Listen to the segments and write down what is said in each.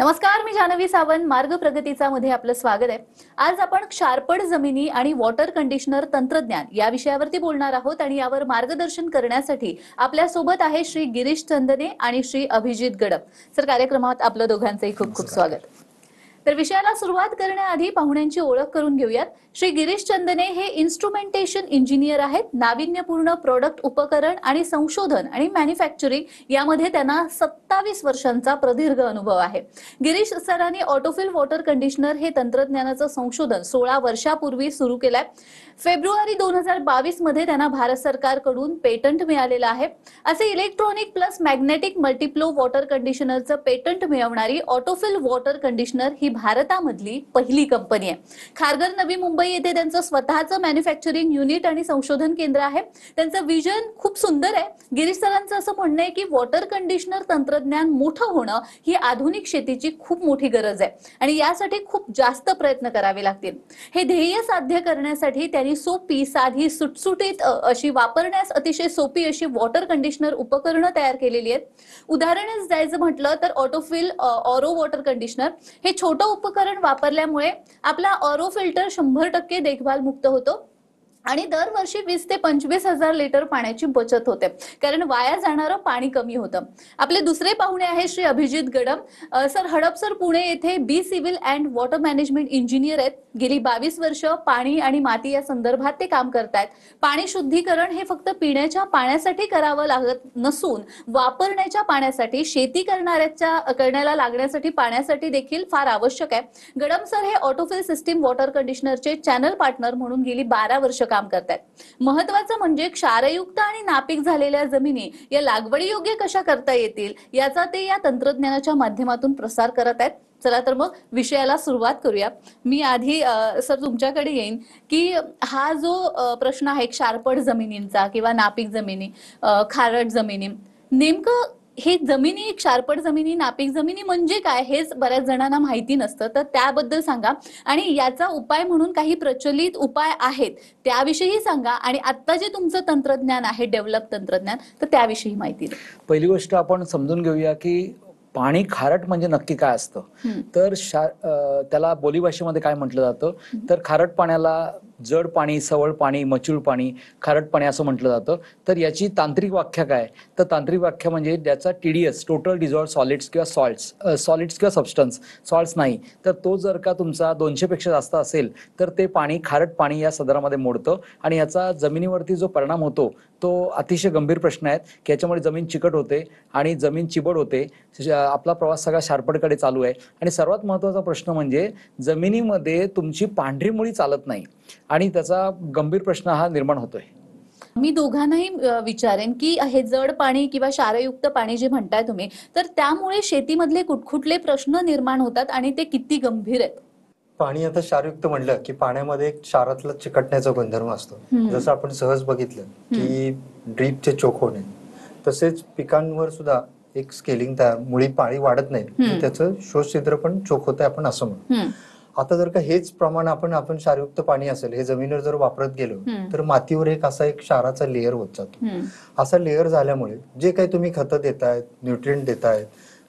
नमस्कार, मी जानवी सावंत. मार्ग प्रगतीचा मध्ये आपलं स्वागत आहे. आज आपण क्षारपड जमिनी आणि वॉटर कंडिशनर तंत्रज्ञान या विषयावरती बोलणार आहोत आणि यावर मार्गदर्शन करण्यासाठी आपल्या सोबत आहे श्री गिरीश चंदने आणि श्री अभिजित गडप. सर, कार्यक्रमात आपलं दोघांचंही खूप खूप स्वागत. तर विषयाला सुरुवात करण्याआधी पाहुण्यांची ओळख करून घेऊयात. श्री गिरीश चंदने हे इन्स्ट्रुमेंटेशन इंजिनियर आहेत. नाविन्यपूर्ण प्रोडक्ट, उपकरण आणि संशोधन आणि मॅन्युफॅक्चरिंग यामध्ये त्यांना 27 वर्षांचा प्रदीर्घ अनुभव आहे. गिरीश सरांनी ऑटोफिल वॉटर कंडिशनर हे तंत्रज्ञानाचं संशोधन 16 वर्षापूर्वी सुरू केलंय. फेब्रुवारी 2022 मध्ये त्यांना भारत सरकारकडून पेटंट मिळालेलं आहे. असे electronic plus magnetic multiflow water कंडिशनरचं पेटंट मिळवणारी ऑटोफिल वॉटर कंडिशनर ही भारतामधली पहिली कंपनी आहे. खारघर, नवी मुंबई येथे त्यांचं स्वतःचं मॅन्युफॅक्चरिंग युनिट आणि संशोधन केंद्र आहे. त्यांचं विजन खूप सुंदर आहे. गिरीश सरांचं असं म्हणणं आहे की वॉटर कंडिशनर तंत्रज्ञान मोठं होणं ही आधुनिक शेतीची खूप मोठी गरज आहे आणि यासाठी खूप जास्त प्रयत्न करावे लागतील. हे ध्येय साध्य करण्यासाठी त्यांनी सोपी, साधी, सुटसुटीत अशी वापरण्यास अतिशय सोपी अशी वॉटर कंडिशनर उपकरणं तयार केलेली आहेत. उदाहरणच द्यायचं म्हटलं तर ऑटोफिल ऑरो वॉटर कंडिशनर हे छोटं उपकरण वापरल्यामुळे आपला ऑरो फिल्टर 100% देखभाल मुक्त होतो आणि दरवर्षी 20 ते 25 हजार लिटर पाण्याची बचत होते, कारण वाया जाणारं पाणी कमी होतं. आपले दुसरे पाहुणे आहे श्री अभिजित गडप. सर, हडपसर, पुणे येथे B civil and water management engineer आहेत. गेली 22 वर्ष पाणी आणि माती या संदर्भात ते काम करतायत. पाणी शुद्धीकरण हे फक्त पिण्याच्या पाण्यासाठी करावं लागत नसून वापरण्याच्या पाण्यासाठी, शेती करण्याला लागण्यासाठी पाण्यासाठी देखील फार आवश्यक आहे. गडप सर हे ऑटोफिल सिस्टीम वॉटर कंडिशनरचे चॅनल पार्टनर म्हणून गेली 12 वर्ष काम करतात. महत्वाचं म्हणजे क्षारयुक्त आणि नापीक झालेल्या जमिनी या लागवडी योग्य कशा करता येतील याचा ते या तंत्रज्ञानाच्या माध्यमातून प्रसार करत आहेत. चला तर मग विषयाला सुरुवात करूया. मी आधी सर तुमच्याकडे येईन की हा जो प्रश्न आहे क्षारपड जमिनींचा किंवा नापीक जमिनी, खारट जमिनी, नेमकं हे जमिनी, क्षारपड जमिनी, नापीक जमिनी म्हणजे काय हेच बऱ्याच जणांना माहिती नसतं. तर त्याबद्दल सांगा आणि याचा उपाय म्हणून काही प्रचलित उपाय आहेत त्याविषयी सांगा आणि आता जे तुमचं तंत्रज्ञान आहे, डेव्हलप तंत्रज्ञान, तर त्याविषयी माहिती द्या. पहिली गोष्ट आपण समजून घेऊया की पाणी खारट म्हणजे नक्की काय असतं. तर त्याला बोलीभाषेमध्ये काय म्हटलं जातं तर खारट पाण्याला जड पाणी, सवळ पाणी, मचूळ पाणी, खारट पाणी असं म्हटलं जातं. तर याची तांत्रिक व्याख्या काय, तर तांत्रिक व्याख्या म्हणजे ज्याचा TDS, टोटल डिझॉल्व्ड सॉलिड्स किंवा सॉलिड्स किंवा सबस्टन्स, सॉल्ट्स नाही, तर तो जर का तुमचा 200 पेक्षा जास्त असेल तर ते पाणी खारट पाणी या सदरामध्ये मोडतं आणि याचा जमिनीवरती जो परिणाम होतो तो अतिशय गंभीर प्रश्न आहे की याच्यामुळे जमीन चिकट होते आणि जमीन चिबड होते. आपला प्रवास सगळा क्षारपडकडे चालू आहे आणि सर्वात महत्त्वाचा प्रश्न म्हणजे जमिनीमध्ये तुमची पांढरी मुळी चालत नाही आणि त्याचा गंभीर प्रश्न हा निर्माण होतोय. मी दोघांनाही विचारेन की हे जड पाणी किंवा क्षारयुक्त पाणी जे म्हणताय तुम्ही, तर त्यामुळे शेतीमधले कुठकुठले प्रश्न निर्माण होतात आणि ते किती गंभीर आहेत? पाणी आता क्षारयुक्त म्हणलं की पाण्यामध्ये एक क्षारातला चिकटण्याचा गुणधर्म असतो. जसं आपण सहज बघितलं की ड्रीपचे चोक होणे, तसेच पिकांवर सुद्धा एक स्केलिंग तयार, मुळी पाळी वाढत नाही, त्याचं शोष छिद्र पण चोक होतंय आपण असं म्हणू. आता जर का हेच प्रमाण आपण क्षारयुक्त पाणी असेल हे जमिनीवर जर वापरत गेलो तर मातीवर एक क्षाराचा लेअर होत जातो. असा लेअर झाल्यामुळे जे काही तुम्ही खतं देतायत, न्यूट्रिएंट देतायत,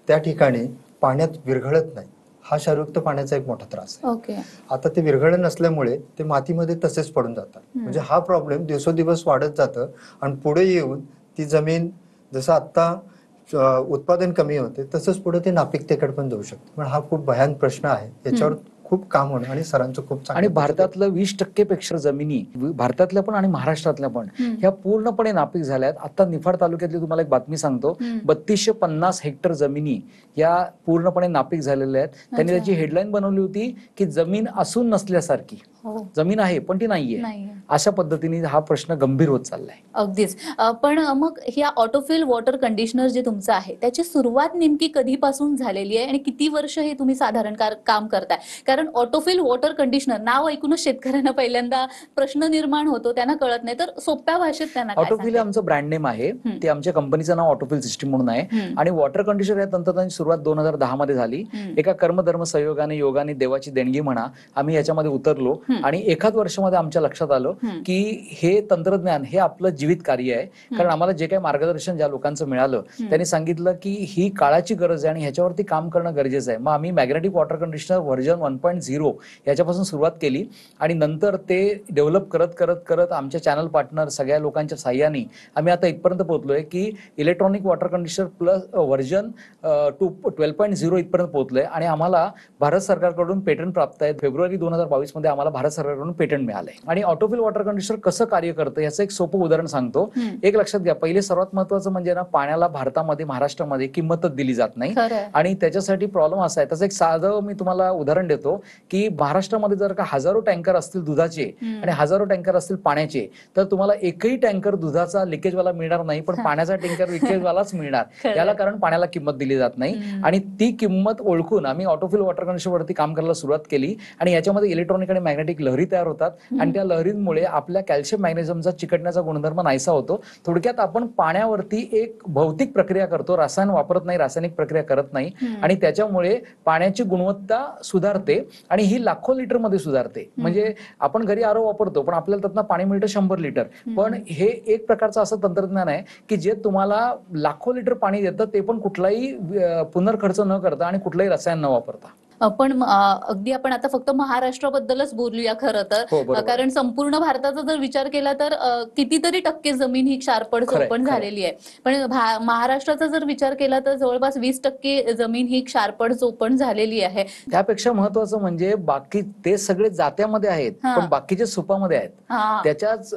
त्या ठिकाणी पाण्यात विरघळत नाही. हा क्षारयुक्त पाण्याचा एक मोठा त्रास आहे. आता ते विरघळण नसल्यामुळे ते मातीमध्ये तसेच पडून जातात. म्हणजे हा प्रॉब्लेम दिवसोदिवस वाढत जातं आणि पुढे येऊन ती जमीन जसं आता उत्पादन कमी होते तसंच पुढे ते नापीकतेकडे पण जाऊ शकते. पण हा खूप भयान प्रश्न आहे, याच्यावर खूप काम होणं आणि सरांचं खूप चांगलं. आणि भारतातलं 20% पेक्षा जमिनी, भारतातल्या पण आणि महाराष्ट्रातल्या पण, ह्या पूर्णपणे नापीक झाल्या आहेत. आता निफाड तालुक्यातली तुम्हाला एक बातमी सांगतो, 3250 हेक्टर जमिनी या पूर्णपणे नापीक झालेल्या आहेत. त्यांनी त्याची हेडलाईन बनवली होती की जमीन असून नसल्यासारखी. जमीन आहे पण ती नाहीये. अशा पद्धतीने हा प्रश्न गंभीर होत चाललाय. अगदीच. पण मग ह्या ऑटोफिल वॉटर कंडिशनर जे तुमचं आहे त्याची सुरुवात नेमकी कधीपासून झालेली आहे आणि किती वर्ष हे तुम्ही साधारण काम करताय? कारण ऑटोफिल वॉटर कंडिशनर नाव ऐकूनच शेतकऱ्यांना पहिल्यांदा प्रश्न निर्माण होतो, त्यांना कळत नाही, तर सोप्या भाषेत त्यांना ऑटोफिल आमचं ब्रँड नेम आहे. ते आमच्या कंपनीचं नाव ऑटोफिल सिस्टीम म्हणून आहे आणि वॉटर कंडिशनर या तंत्रज्ञानाची सुरुवात 2010 मध्ये झाली. एका कर्मधर्म संयोगाने, योगाने, देवाची देणगी म्हणा, आम्ही याच्यामध्ये उतरलो आणि एखाद वर्षामध्ये आमच्या लक्षात आलं की हे तंत्रज्ञान हे आपलं जीवित कार्य आहे. कारण आम्हाला जे काही मार्गदर्शन ज्या लोकांचं मिळालं त्यांनी सांगितलं की ही काळाची गरज आहे आणि ह्याच्यावरती काम करणं गरजेचं आहे. मग आम्ही मॅग्नेटिक वॉटर कंडिशनर व्हर्जन 1.0 याच्यापासून सुरुवात केली आणि नंतर ते डेव्हलप करत करत करत आमच्या चॅनल पार्टनर सगळ्या लोकांच्या साह्याने आम्ही आता इथपर्यंत पोहोचलोय की electronic water conditioner plus version 12.0 इथपर्यंत पोहोचलोय आणि आम्हाला भारत सरकारकडून पेटंट प्राप्त आहे. फेब्रुवारी 2022 मध्ये आम्हाला भारत सरकारकडून पेटंट मिळालंय. आणि ऑटोफिल वॉटर कंडिशनर कसं कार्य करतं याचं एक सोपं उदाहरण सांगतो. एक लक्षात घ्या, पहिले सर्वात महत्वाचं म्हणजे ना, पाण्याला भारतामध्ये महाराष्ट्रामध्ये किंमतच दिली जात नाही आणि त्याच्यासाठी प्रॉब्लेम असा आहे. त्याचं एक साधं मी तुम्हाला उदाहरण देतो की महाराष्ट्रामध्ये जर का हजारो टँकर असतील दुधाचे आणि हजारो टँकर असतील पाण्याचे, तर तुम्हाला एकही टँकर दुधाचा लिकेजवाला मिळणार नाही, पण पाण्याचा टँकर लिकेजवालाच मिळणार. याला कारण पाण्याला किंमत दिली जात नाही. आणि ती किंमत ओळखून आम्ही ऑटोफिल वॉटर कंडिशनर वरती काम करायला सुरुवात केली आणि याच्यामध्ये इलेक्ट्रॉनिक आणि मॅग्नेटिक लहरी तयार होतात आणि त्या लहरींमुळे आपल्या कॅल्शियम मॅग्नेशियमचा चिकटण्याचा गुणधर्म नाहीसा होतो. थोडक्यात आपण पाण्यावरती एक भौतिक प्रक्रिया करतो, रसायन वापरत नाही, रासायनिक प्रक्रिया करत नाही आणि त्याच्यामुळे पाण्याची गुणवत्ता सुधारते आणि ही लाखो लिटर मध्ये सुधारते. म्हणजे आपण घरी आरो वापरतो पण आपल्याला त्यातनं पाणी मिळतं 100 लिटर, पण हे एक प्रकारचं असं तंत्रज्ञान आहे की जे तुम्हाला लाखो लिटर पाणी देतं, ते पण कुठलाही पुनर्खर्च न करता आणि कुठलाही रसायन न वापरता. पण अगदी आपण आता फक्त महाराष्ट्राबद्दलच बोलूया खरं तर, कारण संपूर्ण भारताचा जर विचार केला तर कितीतरी टक्के जमीन ही क्षारपड चोपण झालेली आहे. पण महाराष्ट्राचा जर विचार केला तर जवळपास 20% जमीन ही क्षारपड चोपण झालेली आहे. त्यापेक्षा महत्वाचं म्हणजे बाकी ते सगळे जात्यामध्ये आहेत पण बाकीचे सुपामध्ये आहेत. त्याच्याच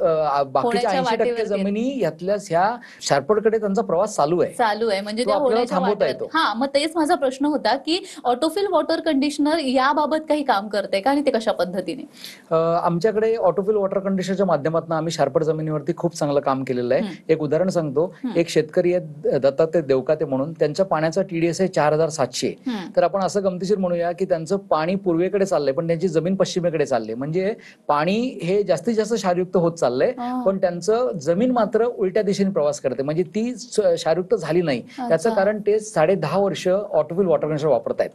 बाकीच्या 80% जमिनी यातल्या ह्या क्षारपडकडे त्यांचा प्रवास चालू आहे. म्हणजे त्या होण्याच्या वाटेत. मग तेच माझा प्रश्न होता की ऑटोफिल वॉटर कंडिशनर याबाबत काही काम करते का आणि ते कशा पद्धतीने? आमच्याकडे ऑटोफिल वॉटर कंडिशनरच्या माध्यमातून आम्ही क्षारपड जमिनीवरती खूप चांगलं काम केलेलं आहे. एक उदाहरण सांगतो. एक शेतकरी आहेत दत्तात्रय देवकाते म्हणून, त्यांच्या पाण्याचा TDS आहे 4700. तर आपण असं गमतीशीर म्हणूया की त्यांचं पाणी पूर्वेकडे चाललंय पण त्यांची जमीन पश्चिमेकडे चालली. म्हणजे पाणी हे जास्तीत जास्त क्षारयुक्त होत चाललंय पण त्यांचं जमीन मात्र उलट्या दिशेने प्रवास करते, म्हणजे ती क्षारयुक्त झाली नाही. त्याचं कारण ते 10.5 वर्ष ऑटोफिल वॉटर कंडिशनर वापरतायत.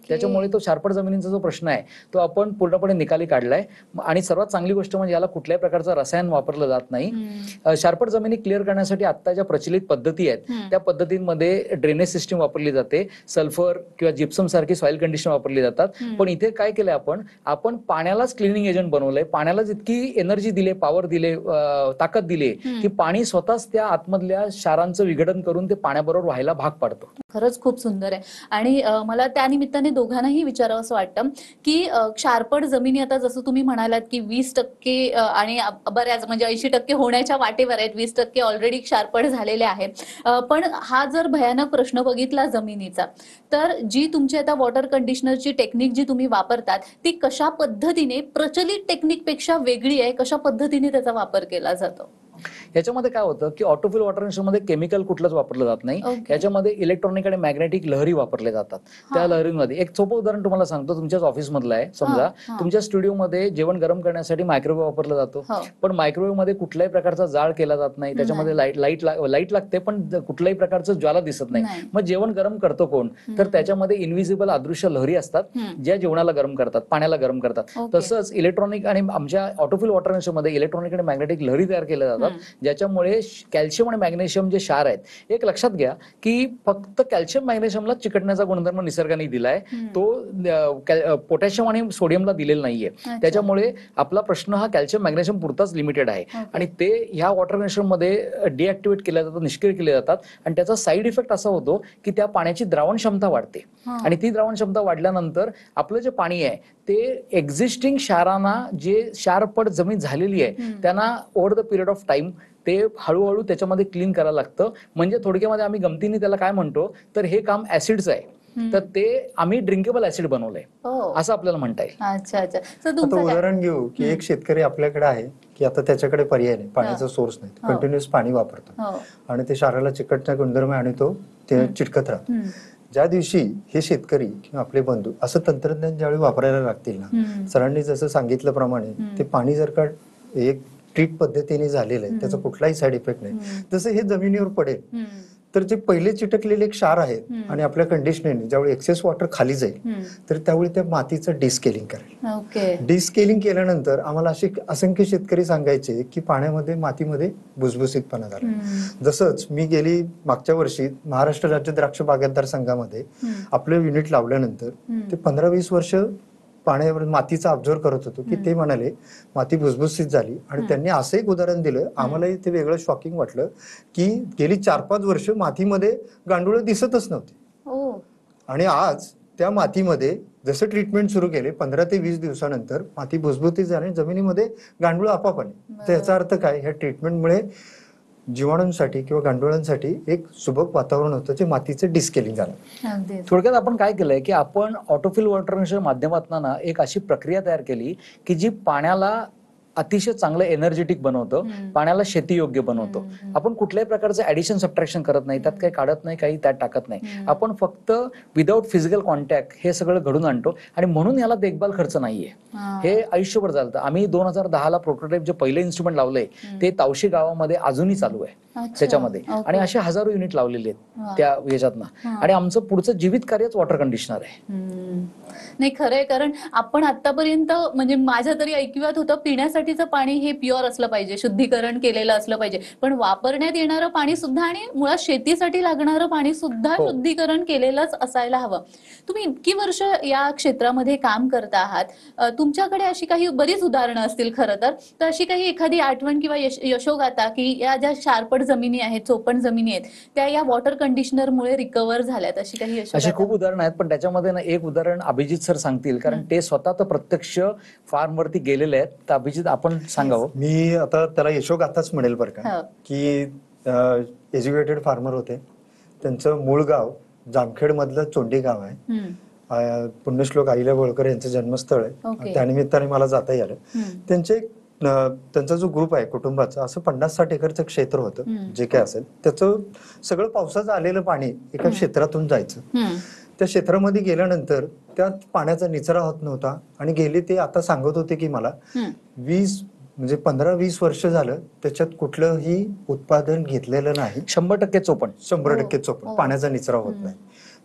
त्याच्यामुळे तो क्षारपड जमिनीचा जो प्रश्न आहे तो आपण पूर्णपणे निकाली काढलाय. आणि सर्वात चांगली गोष्ट म्हणजे याला कुठल्याही प्रकारचं रसायन वापरलं जात नाही. क्षारपड जमिनी क्लिअर करण्यासाठी आता ज्या प्रचलित पद्धती आहेत त्या पद्धतींमध्ये ड्रेनेज सिस्टीम वापरली जाते, सल्फर किंवा जिप्सम सारखी सॉइल कंडिशन वापरली जातात. पण इथे काय केलंय आपण पाण्यालाच क्लिनिंग एजंट बनवलंय. पाण्यालाच इतकी एनर्जी दिले, पॉवर दिले, ताकद दिली की पाणी स्वतःच त्या आतमधल्या क्षारांचं विघटन करून ते पाण्याबरोबर व्हायला भाग पाडतो. खरंच खूप सुंदर आहे. आणि मला त्या निमित्ताने दोघांनाही विचारावं असं वाटतं की क्षारपड जमिनी आता जसं तुम्ही म्हणालात की 20% आणि बऱ्याच म्हणजे 80% होण्याच्या वाटेवर आहेत, 20% ऑलरेडी क्षारपड झालेले आहेत. पण हा जर भयानक प्रश्न बघितला जमिनीचा, तर जी तुमची आता वॉटर कंडिशनरची टेक्निक जी तुम्ही वापरतात ती कशा पद्धतीने प्रचलित टेक्निकपेक्षा वेगळी आहे, कशा पद्धतीने त्याचा वापर केला जातो? याच्यामध्ये काय होतं की ऑटोफिल वॉटर कंडिशनरमध्ये केमिकल कुठलंच वापरलं जात नाही. याच्यामध्ये इलेक्ट्रॉनिक आणि मॅग्नेटिक लहरी वापरले जातात. त्या लहरीमध्ये एक सोपं उदाहरण तुम्हाला सांगतो. तुमच्याच ऑफिस मधलं आहे. समजा तुमच्या स्टुडिओमध्ये जेवण गरम करण्यासाठी मायक्रोवेव्ह वापरला जातो, पण मायक्रोवेव्ह मध्ये कुठल्याही प्रकारचा जाळ केला जात नाही. त्याच्यामध्ये लाईट लागते पण कुठल्याही प्रकारचं ज्वाला दिसत नाही. मग जेवण गरम करतो कोण? तर त्याच्यामध्ये इनव्हिजिबल अदृश्य लहरी असतात ज्या जेवणाला गरम करतात, पाण्याला गरम करतात. तसंच इलेक्ट्रॉनिक आणि आमच्या ऑटोफिल वॉटर कंडिशनरमध्ये इलेक्ट्रॉनिक आणि मॅग्नेटिक लहरी तयार केल्या जातात ज्याच्यामुळे कॅल्शियम आणि मॅग्नेशियम जे क्षार आहेत, एक लक्षात घ्या की फक्त कॅल्शियम मॅग्नेशियमला चिकटण्याचा गुणधर्म निसर्गाने दिलाय, तो पोटॅशियम आणि सोडियमला दिलेला नाहीये. त्याच्यामुळे आपला प्रश्न हा कॅल्शियम मॅग्नेशियम पुरताच लिमिटेड आहे आणि ते ह्या वॉटर कंडिशनरमध्ये डिॲक्टिव्हेट केल्या जातात, निष्क्रिय केले जातात. आणि त्याचा साईड इफेक्ट असा होतो की त्या पाण्याची द्रावण क्षमता वाढते आणि ती द्रावण क्षमता वाढल्यानंतर आपलं जे पाणी आहे ते एक्झिस्टिंग क्षारांना, जे क्षारपड जमीन झालेली आहे त्यांना over the period of time ते हळूहळू त्याच्यामध्ये क्लीन करायला लागतं. म्हणजे थोडक्यामध्ये आम्ही गमतीने त्याला काय म्हणतो तर हे काम ऍसिडचं आहे, तर ते आम्ही ड्रिंकेबल ऍसिड बनवलंय असं आपल्याला म्हणता येईल. आता उदाहरण घेऊ की एक शेतकरी आपल्याकडे आहे की आता त्याच्याकडे पर्याय नाही, पाण्याचा सोर्स नाही, कंटिन्युअस पाणी वापरतो आणि ते क्षाराला चिकटण्या गुणधर्म आणि तो ते चिटकत राहतो. ज्या दिवशी हे शेतकरी किंवा आपले बंधू असं तंत्रज्ञान ज्यावेळी वापरायला लागतील ना, सरांनी जसं सांगितल्याप्रमाणे ते पाणी जर का एक ट्रीट पद्धतीने झालेलं आहे, त्याचा कुठलाही साईड इफेक्ट नाही, जसं हे जमिनीवर पडेल तर जे पहिले चिटकलेले क्षार आहेत आणि आपल्या कंडिशनरने ज्यावेळी एक्सेस वॉटर खाली जाईल तर त्यावेळी त्या मातीचं डिस्केलिंग करेल. ओके. डिस्केलिंग केल्यानंतर आम्हाला असे असंख्य शेतकरी सांगायचे की पाण्यामध्ये मातीमध्ये भुसभुसीतपणा झाला. जसंच मी गेली मागच्या वर्षी महाराष्ट्र राज्य द्राक्ष बागायतदार संघामध्ये आपलं युनिट लावल्यानंतर ते 15-20 वर्ष पाण्यावर मातीचा ऑब्झर्व करत होतो की ते म्हणाले माती भुसभुसीत झाली. आणि त्यांनी असं एक उदाहरण दिलं, आम्हालाही ते वेगळं शॉकिंग वाटलं की गेली 4-5 वर्ष मातीमध्ये गांडुळं दिसतच नव्हते. आणि आज त्या मातीमध्ये जसं ट्रीटमेंट सुरू केले 15 ते 20 दिवसानंतर माती भुसभुसीत झाली, जमिनीमध्ये गांडुळं आपोआप आले. तर याचा अर्थ काय, ह्या ट्रीटमेंटमुळे जीवाणूंसाठी किंवा गांडुळांसाठी एक सुबक वातावरण होतं जे मातीचं डिस्केलिंग झालं. थोडक्यात आपण काय केलंय की आपण ऑटोफिल वॉटरच्या माध्यमातून एक अशी प्रक्रिया तयार केली की जी पाण्याला अतिशय चांगलं एनर्जेटिक बनवतं, पाण्याला शेतीयोग्य बनवतं. आपण कुठल्याही प्रकारचं ऍडिशन सबट्रॅक्शन करत नाही, त्यात काही काढत नाही, काही त्यात टाकत नाही. आपण फक्त विदाऊट फिजिकल कॉन्टॅक्ट हे सगळं घडून आणतो आणि म्हणून याला देखभाल खर्च नाहीये. हे आयुष्यभर चालतं. आम्ही 2010ला प्रोटोटाईप जे पहिले इन्स्ट्रुमेंट लावलंय ते तावशी गावामध्ये अजूनही चालू आहे त्याच्यामध्ये. आणि असे हजारो युनिट लावलेले आहेत त्या याच्यातनं. आणि आमचं पुढचं जीवित कार्यच वॉटर कंडिशनर आहे. नाही खरंय, कारण आपण आतापर्यंत म्हणजे माझ्या तरी ऐकिवात होतं पिण्यासाठीचं पाणी हे प्युअर असलं पाहिजे, शुद्धीकरण केलेलं असलं पाहिजे, पण वापरण्यात येणारं पाणी सुद्धा आणि मुळात शेतीसाठी लागणारं पाणी सुद्धा शुद्धीकरण केलेलंच असायला हवं. तुम्ही इतकी वर्ष या क्षेत्रामध्ये काम करता आहात, तुमच्याकडे अशी काही बरीच उदाहरणं असतील खरं तर अशी काही एखादी आठवण किंवा यशोगाथा की या ज्या शारपट जमिनी आहेत, चोपण जमिनी आहेत, त्या या वॉटर कंडिशनरमुळे रिकव्हर झाल्यात, अशी काही यशोगाथा? अशी खूप उदाहरणं आहेत, पण त्याच्यामध्ये ना एक उदाहरण अभिजित सर सांगतील, कारण ते स्वतः तर प्रत्यक्ष फार्म वरती गेलेले आहेत. तर अभिजित आपण सांगावं. मी आता त्याला यशोगाथाच म्हणेल बरं का, की एज्युकेटेड फार्मर होते. त्यांचं मूळ गाव जामखेड मधलं चोंडी गाव आहे. पुण्यश्लोक अहिल्या होळकर यांचं जन्मस्थळ आहे. त्यानिमित्ताने मला जाता आलं. त्यांचा जो ग्रुप आहे कुटुंबाचा, असं 50-60 एकरचं क्षेत्र होतं. जे काय असेल त्याचं सगळं पावसाचं आलेलं पाणी एका क्षेत्रातून जायचं. त्या क्षेत्रामध्ये गेल्यानंतर त्यात पाण्याचा निचरा होत नव्हता. आणि गेले ते आता सांगत होते की मला 15-20 वर्ष झालं त्याच्यात कुठलंही उत्पादन घेतलेलं नाही. 100% चोपण, 100% चोपण, पाण्याचा निचरा होत नाही.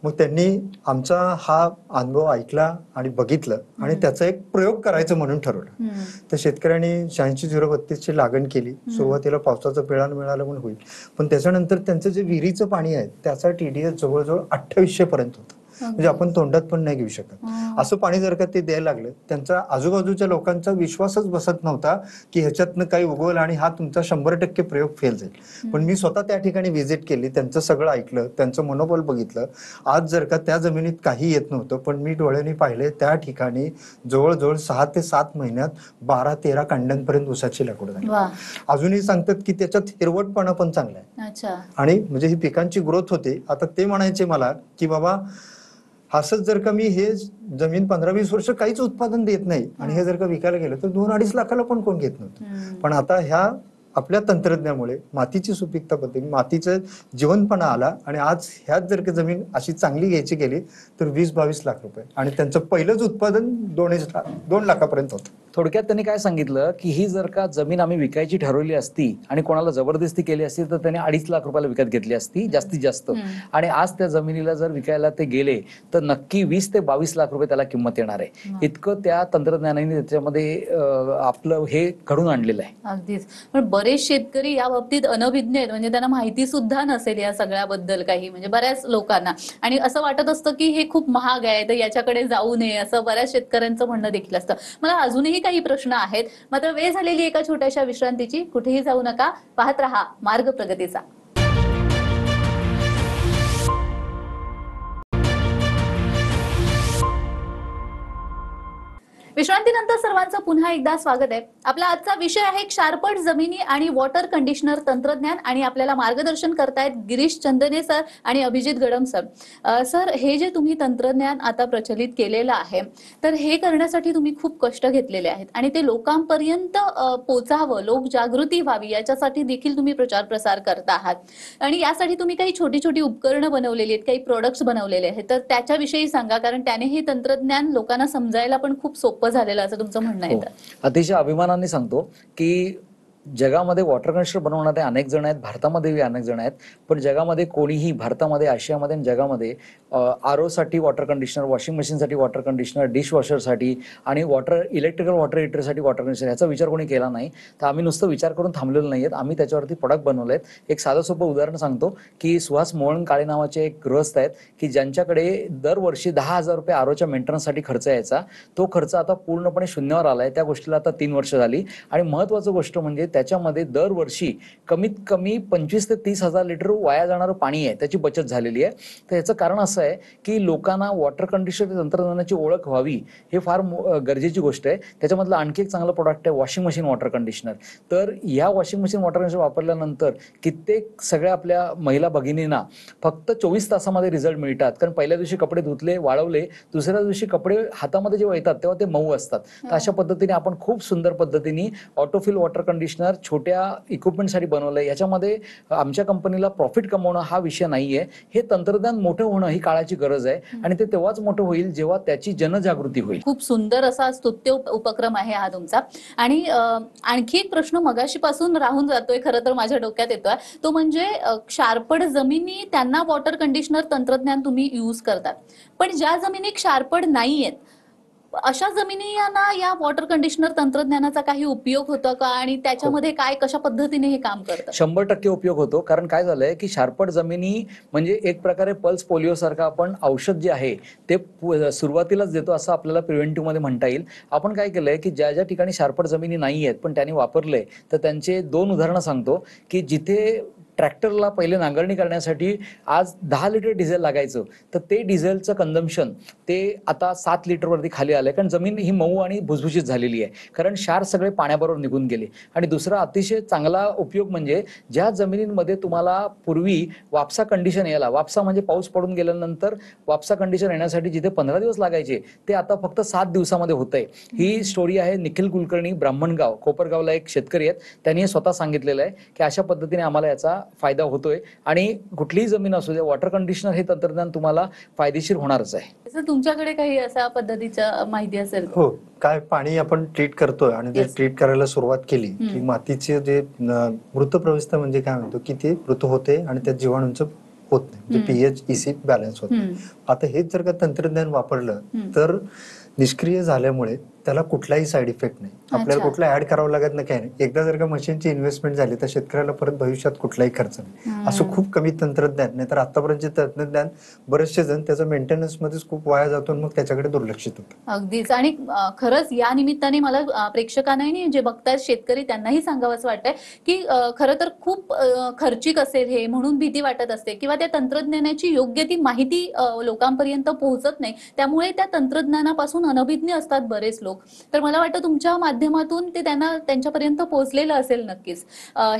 मग त्यांनी आमचा हा अनुभव ऐकला आणि बघितलं आणि त्याचा एक प्रयोग करायचं म्हणून ठरवलं. तर शेतकऱ्यांनी 86-032 लागण केली. सुरुवातीला पावसाचं पिळाण मिळालं म्हणून होईल, पण त्याच्यानंतर त्यांचं जे विहिरीचं पाणी आहे त्याचा TDS जवळजवळ 2800 पर्यंत होतं. म्हणजे आपण तोंडात पण नाही घेऊ शकत असं पाणी जर का ते द्यायला लागलं. त्यांचा आजूबाजूच्या लोकांचा विश्वासच बसत नव्हता की ह्याच्यातनं काही उगवल आणि हा तुमचा 100% प्रयोग फेल जाईल. पण मी स्वतः त्या ठिकाणी व्हिजिट केली, त्यांचं सगळं ऐकलं, त्यांचं मनोबल बघितलं. आज जर का त्या जमिनीत काही येत नव्हतं, पण मी डोळ्यांनी पाहिले त्या ठिकाणी जवळजवळ 6 ते 7 महिन्यात 12-13 कांड्यांपर्यंत ऊसाची लागवड झाली. अजूनही सांगतात की त्याच्यात हिरवटपणा पण चांगला आहे. आणि म्हणजे ही पिकांची ग्रोथ होते. आता ते म्हणायचे मला की बाबा असंच जर का मी हे जमीन 15-20 वर्ष काहीच उत्पादन देत नाही आणि हे जर का विकायला गेलं तर 2-2.5 लाखाला पण कोण घेत नव्हतं. पण आता ह्या आपल्या तंत्रज्ञानामुळे मातीची सुपीकता बदलली, मातीचं जीवनपणा आला आणि आज ह्यात जर का जमीन अशी चांगली घ्यायची गेली तर 20-22 लाख रुपये आणि त्यांचं पहिलंच उत्पादन 2 लाखापर्यंत होतं. थोडक्यात त्यांनी काय सांगितलं की ही जर का जमीन आम्ही विकायची ठरवली असती आणि कोणाला जबरदस्ती केली असती तर त्यांनी 2.5 लाख रुपयाला विकत घेतली असती जास्तीत जास्त. आणि आज त्या जमिनीला जर विकायला ते गेले तर नक्की 20 ते 22 लाख रुपये त्याला किंमत येणार आहे. इतकं त्या तंत्रज्ञानाने त्याच्यामध्ये आपलं हे घडून आणलेलं आहे. अगदीच. पण बरेच शेतकरी या बाबतीत अनभिज्ञ आहेत, म्हणजे त्यांना माहिती सुद्धा नसेल या सगळ्याबद्दल काही, म्हणजे बऱ्याच लोकांना. आणि असं वाटत असतं की हे खूप महाग आहे तर याच्याकडे जाऊ नये, असं बऱ्याच शेतकऱ्यांचं म्हणणं देखील असतं. मला अजूनही काही प्रश्न आहेत, मात्र वेळ झालेली एका छोट्याशा विश्रांतीची. कुठेही जाऊ नका, पाहत रहा मार्ग प्रगतीचा. विश्रांतीनंतर सर्वांचं पुन्हा एकदा स्वागत आहे. आपला आजचा विषय आहे क्षारपट जमिनी आणि वॉटर कंडिशनर तंत्रज्ञान, आणि आपल्याला मार्गदर्शन करतायत गिरीश चंदने सर आणि अभिजित गडम सर. सर, हे जे तुम्ही तंत्रज्ञान आता प्रचलित केलेलं आहे तर हे करण्यासाठी तुम्ही खूप कष्ट घेतलेले आहेत आणि ते लोकांपर्यंत पोचावं, लोक जागृती व्हावी याच्यासाठी देखील तुम्ही प्रचार प्रसार करता आहात. आणि यासाठी तुम्ही काही छोटी छोटी उपकरणं बनवलेली आहेत, काही प्रोडक्ट्स बनवलेले आहेत, तर त्याच्याविषयी सांगा, कारण त्याने हे तंत्रज्ञान लोकांना समजायला पण खूप सोपं झालेलं असं तुमचं म्हणणं आहे. अतिशय अभिमानाने सांगतो की जगामध्ये वॉटर कंडिशनर बनवणारे अनेक जण आहेत, भारतामध्येही अनेक जण आहेत, पण जगामध्ये कोणीही, भारतामध्ये, आशियामध्ये आणि जगामध्ये RO साठी वॉटर कंडिशनर, वॉशिंग मशीनसाठी वॉटर कंडिशनर, डिशवॉशरसाठी आणि इलेक्ट्रिकल वॉटर हीटरसाठी वॉटर कंडिशनर ह्याचा विचार कोणी केला नाही. तर आम्ही नुसतं विचार करून थांबलेलो नाही आहेत, आम्ही त्याच्यावरती प्रोडक्ट बनवले आहेत. एक साधं सोपं उदाहरण सांगतो की सुहास मोहन काळे नावाचे एक गृहस्थ आहेत की ज्यांच्याकडे दरवर्षी 10,000 रुपये ROच्या मेंटेनन्ससाठी खर्च यायचा. तो खर्च आता पूर्णपणे शून्यावर आलाय. त्या गोष्टीला आता 3 वर्ष झाली. आणि महत्वाची गोष्ट म्हणजे त्याच्यामध्ये दरवर्षी कमीत कमी 25,000 ते 30,000 लिटर वाया जाणारं पाणी आहे, त्याची बचत झालेली आहे. तर याचं कारण असं आहे की लोकांना वॉटर कंडिशनर तंत्रज्ञानाची ओळख व्हावी, हे फार गरजेची गोष्ट आहे. त्याच्यामधलं आणखी एक चांगलं प्रोडक्ट आहे वॉशिंग मशीन वॉटर कंडिशनर. तर या वॉशिंग मशीन वॉटर कंडिशनर वापरल्यानंतर कित्येक सगळ्या आपल्या महिला भगिनींना फक्त 24 तासामध्ये रिझल्ट मिळतात. कारण पहिल्या दिवशी कपडे धुतले, वाळवले, दुसऱ्या दिवशी कपडे हातामध्ये जेव्हा येतात तेव्हा ते मऊ असतात. तर अशा पद्धतीने आपण खूप सुंदर पद्धतीने ऑटोफिल वॉटर कंडिशनर छोट्या इक्विपमेंटसाठी बनवलंय. याच्यामध्ये आमच्या कंपनीला प्रॉफिट कमवणं हा विषय नाहीये. हे तंत्रज्ञान मोठं होणं ही काळाची गरज आहे आणि ते तेव्हाच मोठं होईल जेव्हा त्याची जनजागृती होईल. खूप सुंदर असा स्तुत्य उपक्रम आहे हा तुमचा. आणि आणखी एक प्रश्न मगाशीपासून राहून जातोय, खरं तर माझ्या डोक्यात येतोय, तो म्हणजे क्षारपड जमिनी त्यांना वॉटर कंडिशनर तंत्रज्ञान तुम्ही यूज करतात, पण ज्या जमिनी क्षारपड नाहीयेत अशा जमिनींना या वॉटर कंडिशनर तंत्रज्ञानाचा काही उपयोग होतो का, आणि त्याच्यामध्ये काय, कशा पद्धतीने हे काम करतं? 100% उपयोग होतो. कारण काय झालंय की क्षारपड जमिनी म्हणजे एक प्रकारे पल्स पोलिओ सारखं आपण औषध जे आहे ते सुरुवातीलाच देतो असं आपल्याला प्रिव्हेंटिव्ह मध्ये म्हणता येईल. आपण काय केलंय की ज्या ज्या ठिकाणी क्षारपड जमिनी नाही आहेत पण त्यांनी वापरलंय, तर त्यांचे 2 उदाहरणं सांगतो की जिथे ट्रॅक्टरला पहिले नांगरणी करण्यासाठी आज 10 लिटर डिझेल लागायचं, तर ते डिझेलचं कन्झम्पशन ते आता 7 लिटरवरती खाली आलंय. कारण जमीन ही मऊ आणि भुसभुशीत झालेली आहे, कारण क्षार सगळे पाण्याबरोबर निघून गेले. आणि दुसरा अतिशय चांगला उपयोग म्हणजे ज्या जमिनींमध्ये तुम्हाला पूर्वी वापसा कंडिशन यायला, वापसा म्हणजे पाऊस पडून गेल्यानंतर वापसा कंडिशन येण्यासाठी जिथे 15 दिवस लागायचे ते आता फक्त 7 दिवसामध्ये होतंय. ही स्टोरी आहे निखिल कुलकर्णी, ब्राह्मणगाव, कोपरगावला एक शेतकरी आहेत, त्यांनी हे स्वतः सांगितलेलं आहे की अशा पद्धतीने आम्हाला याचा फायदा होतोय. आणि कुठलीही जमीन असू दे, वॉटर कंडिशनर हे तंत्रज्ञान तुम्हाला फायदेशीर होणारच आहे. तुमच्याकडे काही अशा पद्धतीच्या माहिती असेल? हो, काय पाणी आपण ट्रीट करतोय आणि ते ट्रीट करायला सुरुवात केली की मातीचे जे मृत प्रवस्था म्हणजे काय म्हणतो की ते मृत होते आणि त्या जीवाणूंचं होत नाही, pH EC बॅलन्स होत. आता हेच जर का तंत्रज्ञान वापरलं तर निष्क्रिय झाल्यामुळे त्याला कुठलाही साईड इफेक्ट नाही, आपल्याला कुठला ऍड करावं लागत नाही, काय नाही. एकदा जर का मशीनची इन्व्हेस्टमेंट झाली तर शेतकऱ्याला परत भविष्यात कुठलाही खर्च नाही. असं खूप कमी तंत्रज्ञान, नाही तर आतापर्यंत तंत्रज्ञान बरेचसे जण त्याचं मेंटेनन्स मध्येच खूप वाया जातो आणि मग त्याच्याकडे दुर्लक्षित होतं. अगदीच. आणि खरंच या निमित्ताने मला प्रेक्षकांनाही, जे बघतात शेतकरी, त्यांनाही सांगावंच वाटतंय की खरं तर खूप खर्चिक असेल हे, म्हणून भीती वाटत असते किंवा त्या तंत्रज्ञानाची योग्य ती माहिती लोकांपर्यंत पोहोचत नाही, त्यामुळे त्या तंत्रज्ञानापासून अनभिज्ञ असतात बरेच लोक. तर मला वाटतं तुमच्या माध्यमातून ते त्यांच्यापर्यंत पोहोचलेलं असेल नक्कीच.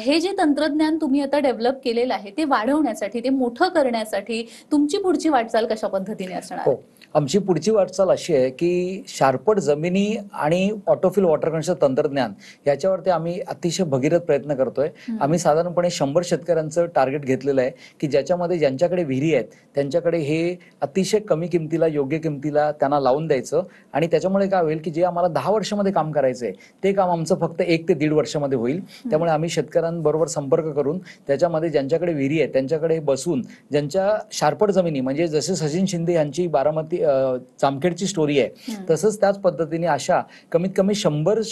हे जे तंत्रज्ञान तुम्ही आता डेव्हलप केलेलं आहे ते वाढवण्यासाठी, ते मोठं करण्यासाठी तुमची पुढची वाटचाल कशा पद्धतीने असणार? आमची पुढची वाटचाल अशी आहे की क्षारपड जमिनी आणि ऑटोफिल वॉटर कंडिशनर तंत्रज्ञान याच्यावरती आम्ही अतिशय भगीरथ प्रयत्न करतोय. आम्ही साधारणपणे 100 शेतकऱ्यांचं टार्गेट घेतलेलं आहे की ज्याच्यामध्ये ज्यांच्याकडे विहिरी आहेत त्यांच्याकडे हे अतिशय कमी किमतीला, योग्य किमतीला त्यांना लावून द्यायचं. आणि त्याच्यामुळे काय होईल की जे आम्हाला 10 वर्षामध्ये काम करायचंय ते काम आमचं फक्त 1 ते 1.5 वर्षामध्ये होईल. त्यामुळे आम्ही शेतकऱ्यांबरोबर संपर्क करून त्याच्यामध्ये ज्यांच्याकडे विहिरी आहे त्यांच्याकडे बसून, ज्यांच्या क्षारपड जमिनी म्हणजे जसे सचिन शिंदे यांची बारामती जामखेडची स्टोरी आहे, तसंच त्याच पद्धतीने अशा कमीत कमी 100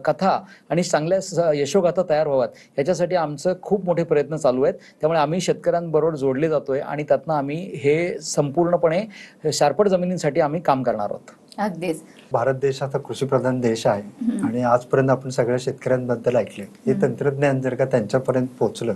कथा आणि चांगल्या यशोगाथा तयार व्हाव्यात याच्यासाठी आमचं खूप मोठे प्रयत्न चालू आहेत. त्यामुळे आम्ही शेतकऱ्यांबरोबर जोडले जातोय आणि त्यातनं आम्ही हे संपूर्णपणे क्षारपड जमिनींसाठी आम्ही काम करणार आहोत. अगदीच. भारत देश आता कृषीप्रधान देश आहे आणि आजपर्यंत आपण सगळ्या शेतकऱ्यांबद्दल ऐकले. हे तंत्रज्ञान जर का त्यांच्यापर्यंत पोहोचलं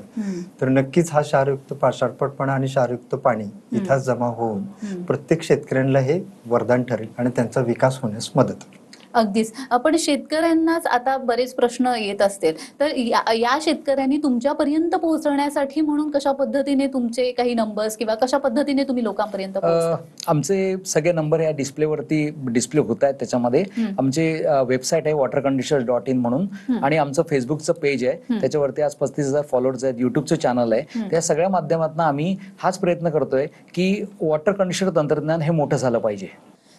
तर नक्कीच हा क्षारपडपणा आणि क्षारयुक्त पाणी इथं जमा होऊन प्रत्येक शेतकऱ्यांना हे वरदान ठरेल आणि त्यांचा विकास होण्यास मदत होईल. अगदीच. पण शेतकऱ्यांनाच आता बरेच प्रश्न येत असतील, तर या शेतकऱ्यांनी तुमच्यापर्यंत पोहोचण्यासाठी म्हणून कशा पद्धतीने तुमचे काही नंबर्स किंवा कशा पद्धतीने तुम्ही लोकांपर्यंत पोहोचता? आमचे सगळे नंबर या डिस्प्लेवरती डिस्प्ले होत आहेत. त्याच्यामध्ये आमचे वेबसाईट आहे waterconditioners.in म्हणून, आणि आमचं फेसबुकचं पेज आहे, त्याच्यावरती आज 35,000 फॉलोअर्स आहेत. युट्यूबचं चॅनल आहे. त्या सगळ्या माध्यमातून आम्ही हाच प्रयत्न करतोय की वॉटर कंडिशनर तंत्रज्ञान हे मोठं झालं पाहिजे.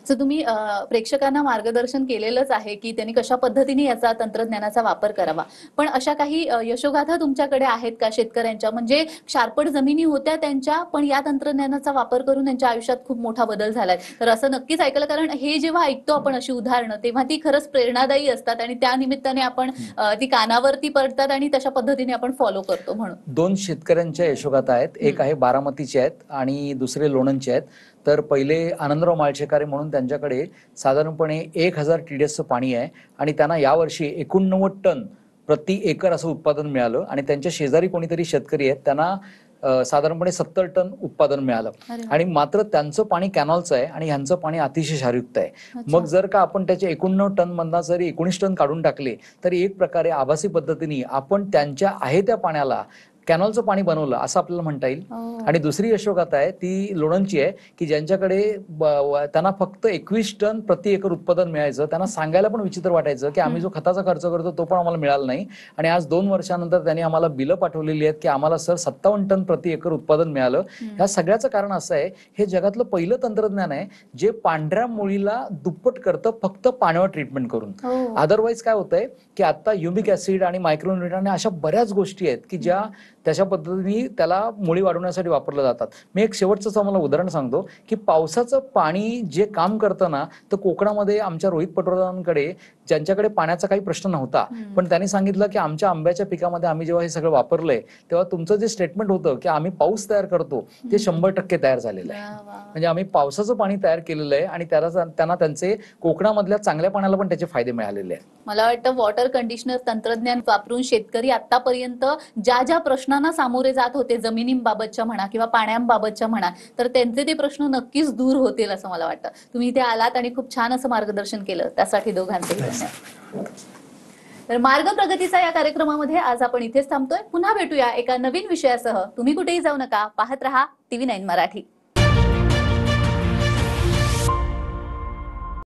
सो तुम्ही प्रेक्षकांना मार्गदर्शन केलेलंच आहे की त्यांनी कशा पद्धतीने याचा तंत्रज्ञानाचा वापर करावा, पण अशा काही यशोगाथा तुमच्याकडे आहेत का शेतकऱ्यांच्या, म्हणजे क्षारपड जमिनी होत्या त्यांच्या, पण या तंत्रज्ञानाचा वापर करून त्यांच्या आयुष्यात खूप मोठा बदल झालाय? तर असं नक्कीच ऐकलं, कारण हे जेव्हा ऐकतो आपण अशी उदाहरणं तेव्हा ती खरंच प्रेरणादायी असतात आणि त्या निमित्ताने आपण ती कानावरती पडतात आणि तशा पद्धतीने आपण फॉलो करतो. म्हणून 2 शेतकऱ्यांच्या यशोगाथा आहेत. एक आहे बारामतीचे आहेत आणि दुसरे लोणंदचे आहेत. तर पहिले आनंदराव माळशेकारे म्हणून त्यांच्याकडे साधारणपणे 1000 TDSचं पाणी आहे आणि त्यांना यावर्षी 89 टन प्रति एकर असं उत्पादन मिळालं आणि त्यांच्या शेजारी कोणीतरी शेतकरी आहेत त्यांना साधारणपणे 70 टन उत्पादन मिळालं. आणि मात्र त्यांचं पाणी कॅनॉलचं आहे आणि ह्यांचं पाणी अतिशय क्षारयुक्त आहे. मग जर का आपण त्याचे 89 टन मधनं जरी 19 टन काढून टाकले तरी एक प्रकारे आभासी पद्धतीने आपण त्यांच्या आहे त्या पाण्याला कॅनॉलचं पाणी बनवलं असं आपल्याला म्हणता येईल. आणि दुसरी यशोगाथा आहे ती लोणंदची आहे की ज्यांच्याकडे त्यांना फक्त 21 टन प्रति एकर उत्पादन मिळायचं. त्यांना सांगायला पण विचित्र वाटायचं की आम्ही जो खताचा खर्च करतो तो पण आम्हाला मिळाला नाही. आणि आज 2 वर्षानंतर त्यांनी आम्हाला बिलं पाठवलेली आहेत की आम्हाला सर 57 टन प्रति एकर उत्पादन मिळालं. ह्या सगळ्याचं कारण असं आहे, हे जगातलं पहिलं तंत्रज्ञान आहे जे पांढऱ्या मुळीला दुप्पट करतं फक्त पाण्यावर ट्रीटमेंट करून. अदरवाईज काय होतंय की आता ह्युमिक ऍसिड आणि मायक्रोन्युट्रन आणि अशा बऱ्याच गोष्टी आहेत की ज्या त्याच्या पद्धतीने त्याला मुळी वाढवण्यासाठी वापरलं जातात. मी एक शेवटचं तुम्हाला उदाहरण सांगतो की पावसाचं पाणी जे काम करतं ना, तर कोकणामध्ये आमच्या रोहित पटवर्धनांकडे ज्यांच्याकडे पाण्याचा काही प्रश्न नव्हता, पण त्यांनी सांगितलं की आमच्या आंब्याच्या पिकामध्ये आम्ही जेव्हा हे सगळं वापरलंय तेव्हा तुमचं जे स्टेटमेंट होतं की आम्ही पाऊस तयार करतो ते 100% तयार झालेलं आहे. म्हणजे आम्ही पावसाचं पाणी तयार केलेलं आहे आणि त्यांना त्यांचे कोकणामधल्या चांगल्या पाण्याला पण त्याचे फायदे मिळालेले आहेत. मला वाटतं वॉटर कंडिशनर तंत्रज्ञान वापरून शेतकरी आतापर्यंत ज्या ज्या प्रश्नांना सामोरे जात होते, जमिनींबाबतच्या म्हणा किंवा पाण्याबाबतच्या म्हणा, तर त्यांचे ते प्रश्न नक्कीच दूर होतील असं मला वाटतं. तुम्ही इथे आलात आणि खूप छान असं मार्गदर्शन केलं, त्यासाठी दोघांचेही धन्यवाद. तर मार्ग प्रगतीचा या कार्यक्रमामध्ये आज आपण इथेच थांबतोय. पुन्हा भेटूया एका नवीन विषयासह. तुम्ही कुठेही जाऊ नका, पाहत रहा TV9 मराठी.